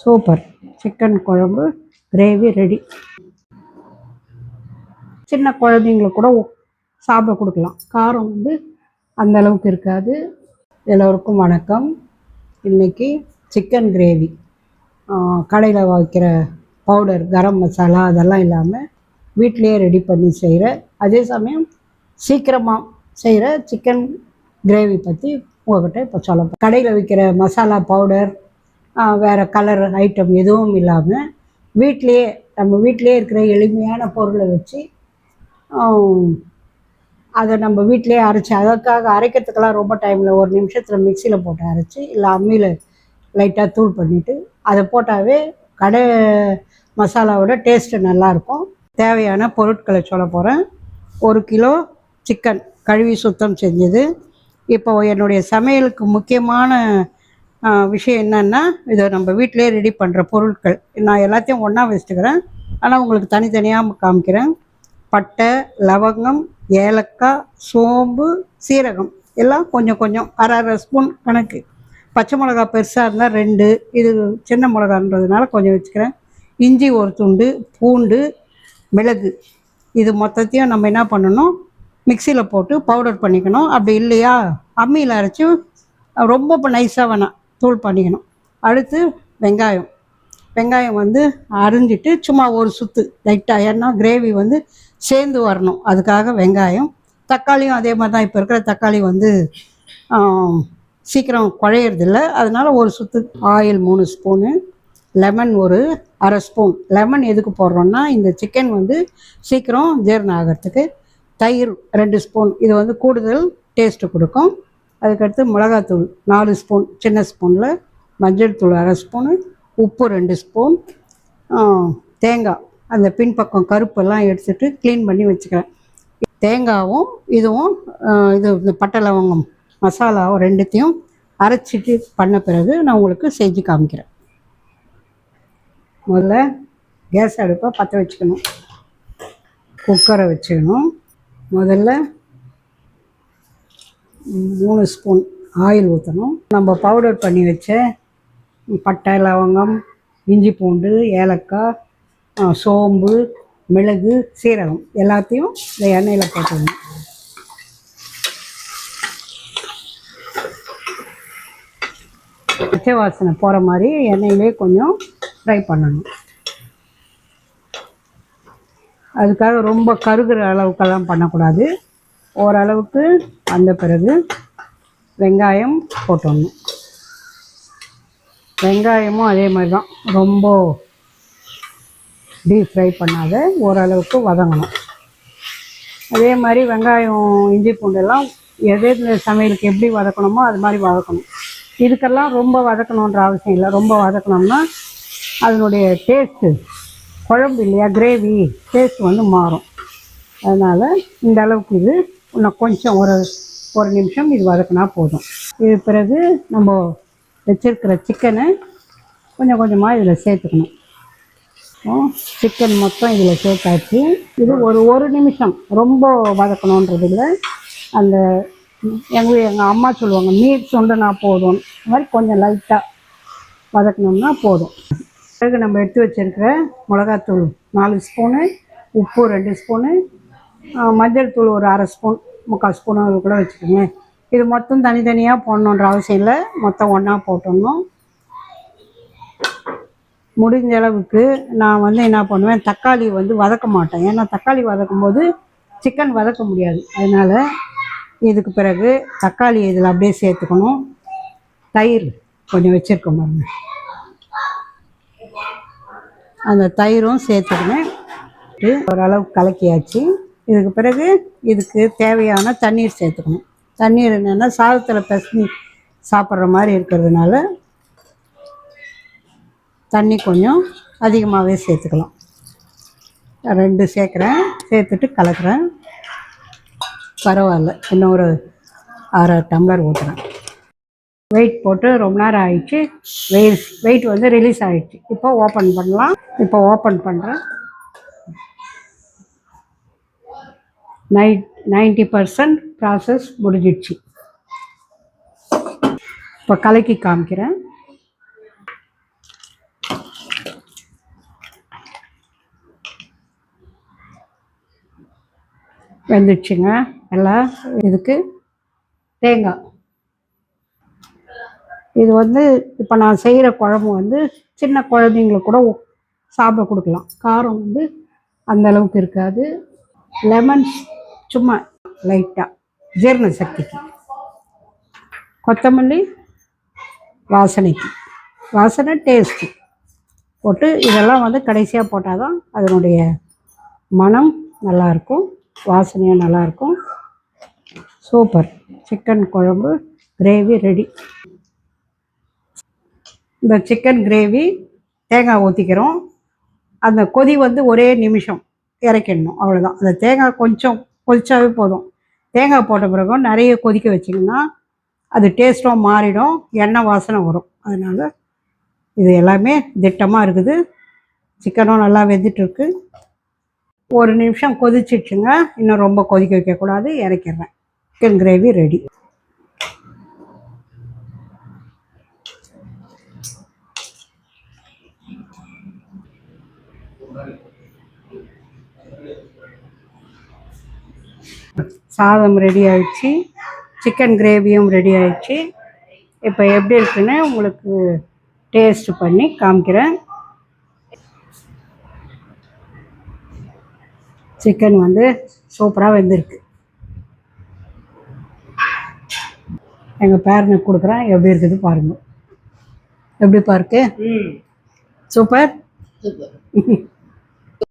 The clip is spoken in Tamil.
சூப்பர். சிக்கன் குழம்பு கிரேவி ரெடி. சின்ன குழந்தைங்களுக்கு கூட சாப்பிட கொடுக்கலாம். காரம் வந்து அந்த அளவுக்கு இருக்காது. எல்லோருக்கும் வணக்கம். இன்றைக்கி சிக்கன் கிரேவி கடையில் வைக்கிற பவுடர் கரம் மசாலா அதெல்லாம் இல்லாமல் வீட்டிலையே ரெடி பண்ணி செய்கிற, அதே சமயம் சீக்கிரமாக செய்கிற சிக்கன் கிரேவி பற்றி உங்கள்கிட்ட இப்போ சொல்ல. கடையில் விற்கிற மசாலா பவுடர் வேறு கலர் ஐட்டம் எதுவும் இல்லாமல் வீட்டிலையே நம்ம வீட்டிலே இருக்கிற எளிமையான பொருளை வச்சு அதை நம்ம வீட்டிலே அரைச்சி, அதற்காக அரைக்கிறதுக்கெல்லாம் ரொம்ப டைமில் ஒரு நிமிஷத்தில் மிக்சியில் போட்டு அரைச்சி இல்லை அம்மியில் லைட்டாக தூள் பண்ணிவிட்டு அதை போட்டாவே கடை மசாலாவோட டேஸ்ட்டு நல்லாயிருக்கும். தேவையான பொருட்களை சொல்ல போகிறேன். 1 கிலோ சிக்கன் கழுவி சுத்தம் செஞ்சது. இப்போ என்னுடைய சமையலுக்கு முக்கியமான விஷயம் என்னென்னா, இதை நம்ம வீட்டிலே ரெடி பண்ணுற பொருட்கள் நான் எல்லாத்தையும் ஒன்றா வச்சுக்கிறேன், ஆனால் உங்களுக்கு தனித்தனியாக காமிக்கிறேன். பட்டை, லவங்கம், ஏலக்காய், சோம்பு, சீரகம் எல்லாம் கொஞ்சம் கொஞ்சம் அரை ஸ்பூன் கணக்கு. பச்சை மிளகா பெருசாக இருந்தால் 2, இது சின்ன மிளகான்றதுனால கொஞ்சம் வச்சுக்கிறேன். இஞ்சி 1 துண்டு, பூண்டு, மிளகு, இது மொத்தத்தையும் நம்ம என்ன பண்ணணும், மிக்சியில் போட்டு பவுடர் பண்ணிக்கணும். அப்படி இல்லையா அம்மியில் அரைச்சி ரொம்ப நைஸாக வேணாம், தூள் பண்ணிக்கணும். அடுத்து வெங்காயம் வந்து அரிஞ்சிட்டு சும்மா ஒரு சுற்று லைட்டாக, ஏன்னா கிரேவி வந்து சேர்ந்து வரணும், அதுக்காக வெங்காயம். தக்காளியும் அதே மாதிரி தான். இப்போ இருக்கிற தக்காளி வந்து சீக்கிரம் குழையிறதில்ல, அதனால் ஒரு சுற்று. ஆயில் 3 ஸ்பூனு, லெமன் ஒரு அரை ஸ்பூன். லெமன் எதுக்கு போடுறோன்னா இந்த சிக்கன் வந்து சீக்கிரம் ஜீரணம் ஆகிறதுக்கு. தயிர் 2 ஸ்பூன், இது வந்து கூடுதல் டேஸ்ட்டு கொடுக்கும். அதுக்கடுத்து மிளகாத்தூள் 4 ஸ்பூன் சின்ன ஸ்பூனில், மஞ்சள் தூள் அரை ஸ்பூனு, உப்பு 2 ஸ்பூன். தேங்காய் அந்த பின்பக்கம் கருப்பெல்லாம் எடுத்துகிட்டு க்ளீன் பண்ணி வச்சுக்கிறேன். தேங்காயும் இதுவும் இந்த பட்டை லவங்கம் மசாலாவும் ரெண்டுத்தையும் அரைச்சிட்டு பண்ண பிறகு நான் உங்களுக்கு செஞ்சு காமிக்கிறேன். முதல்ல கேஸ் அடுப்பை பற்ற வச்சுக்கணும், குக்கரை வச்சுக்கணும். முதல்ல 3 ஸ்பூன் ஆயில் ஊற்றணும். நம்ம பவுடர் பண்ணி வச்ச பட்டை, லவங்கம், இஞ்சி, பூண்டு, ஏலக்காய், சோம்பு, மிளகு, சீரகம் எல்லாத்தையும் இந்த எண்ணெயில் போட்டுக்கணும். பச்சை வாசனை போகிற மாதிரி எண்ணெயிலே கொஞ்சம் ஃப்ரை பண்ணணும். அதுக்காக ரொம்ப கருகிற அளவுக்கெல்லாம் பண்ணக்கூடாது. ஓரளவுக்கு அந்த பிறகு வெங்காயம் போட்டுடணும். வெங்காயமும் அதே மாதிரி தான், ரொம்ப டீப் ஃப்ரை பண்ணாத, ஓரளவுக்கு வதங்கணும். அதே மாதிரி வெங்காயம், இஞ்சி, பூண்டெல்லாம் எது சமையலுக்கு எப்படி வதக்கணுமோ அது மாதிரி வதக்கணும். இதுக்கெல்லாம் ரொம்ப வதக்கணுன்ற அவசியம் இல்லை. ரொம்ப வதக்கணும்னா அதனுடைய டேஸ்ட்டு, குழம்பு இல்லையா கிரேவி டேஸ்ட் வந்து மாறும். அதனால் இந்த அளவுக்கு இது இன்னும் கொஞ்சம் ஒரு நிமிஷம் இது வதக்கினா போதும். இது பிறகு நம்ம வச்சுருக்கிற சிக்கனை கொஞ்சம் கொஞ்சமாக இதில் சேர்த்துக்கணும். சிக்கன் மொத்தம் இதில் சேர்த்தாச்சு. இது ஒரு நிமிஷம், ரொம்ப வதக்கணுன்றதில்லை. அந்த எங்கள் அம்மா சொல்லுவாங்க, நீர் சுண்டனா போதும், இந்த மாதிரி கொஞ்சம் லைட்டாக வதக்கணும்னா போதும். பிறகு நம்ம எடுத்து வச்சுருக்கிற மிளகாத்தூள் 4 ஸ்பூனு, உப்பு 2 ஸ்பூனு, மஞ்சள் தூள் ஒரு அரை ஸ்பூன், 3/4 ஸ்பூனு அது கூட வச்சுக்கோங்க. இது மொத்தம் தனித்தனியாக போடணுன்ற அவசியம் இல்லை, மொத்தம் ஒன்றா போட்டுடணும். முடிஞ்ச அளவுக்கு நான் வந்து என்ன பண்ணுவேன், தக்காளி வந்து வதக்க மாட்டேன். ஏன்னா தக்காளி வதக்கும் போது சிக்கன் வதக்க முடியாது. அதனால் இதுக்கு பிறகு தக்காளி இதில் அப்படியே சேர்த்துக்கணும். தயிர் கொஞ்சம் வச்சுருக்கோம் பாருங்க, அந்த தயிரும் சேர்த்துக்கணும். ஓரளவுக்கு கலக்கியாச்சு. இதுக்கு பிறகு இதுக்கு தேவையான தண்ணீர் சேர்த்துக்கணும். தண்ணீர் என்னென்னா சாதத்தில் பிசைஞ்சு சாப்பிட்ற மாதிரி இருக்கிறதுனால தண்ணி கொஞ்சம் அதிகமாகவே சேர்த்துக்கலாம். 2 சேர்க்குறேன், சேர்த்துட்டு கலக்கிறேன். பரவாயில்ல, இன்னும் ஒரு அரை டம்ளர் ஊற்றுறேன். வெயிட் போட்டு ரொம்ப நேரம் ஆகிடுச்சு. வெயிட் வந்து ரிலீஸ் ஆகிடுச்சு. இப்போ ஓப்பன் பண்ணலாம். இப்போ ஓப்பன் பண்ணுறேன். 90% ப்ராசஸ் முடிஞ்சிடுச்சு. இப்போ கலக்கி காமிக்கிறேன். வெந்துடுச்சுங்க எல்லாம். இதுக்கு தேங்காய், இது வந்து இப்போ நான் செய்கிற குழம்பு வந்து சின்ன குழந்தைங்களுக்கு கூட சாப்பிட கொடுக்கலாம். காரம் வந்து அந்த அளவுக்கு இருக்காது. லெமன் சும்மா லைட்டாக ஜீரண சக்திக்கு. கொத்தமல்லி வாசனைக்கு, வாசனை டேஸ்ட்டு போட்டு இதெல்லாம் வந்து கடைசியாக போட்டால் தான் அதனுடைய மனம் நல்லாயிருக்கும், வாசனையும் நல்லாயிருக்கும். சூப்பர் சிக்கன் குழம்பு கிரேவி ரெடி. இந்த சிக்கன் கிரேவி தேங்காய் ஊற்றிக்கிறோம். அந்த கொதி வந்து ஒரே நிமிஷம் இறக்கிடணும், அவ்வளோதான். அந்த தேங்காய் கொஞ்சம் கொதிச்சாவே போதும். தேங்காய் போட்ட பிறகும் நிறைய கொதிக்க வச்சிங்கன்னா அது டேஸ்ட்டும் மாறிடும், எண்ணெய் வாசனை வரும். அதனால் இது எல்லாமே திட்டமாக இருக்குது. சிக்கனும் நல்லா வெந்துட்டுருக்கு. ஒரு நிமிஷம் கொதிச்சிடுச்சுங்க, இன்னும் ரொம்ப கொதிக்க வைக்கக்கூடாது. இறக்கிடுறேன். Chicken gravy ready. சாதம் ரெடி ஆயிடுச்சு, சிக்கன் கிரேவியும் ரெடி ஆயிடுச்சு. இப்போ எப்படி இருக்குன்னு உங்களுக்கு டேஸ்ட் பண்ணி காமிக்கிறேன். சிக்கன் வந்து சூப்பராக வெந்திருக்கு. எங்கள் பேரனுக்கு கொடுக்குறேன், எப்படி இருக்குது பாருங்கள். எப்படி பாருக்கு? சூப்பர்.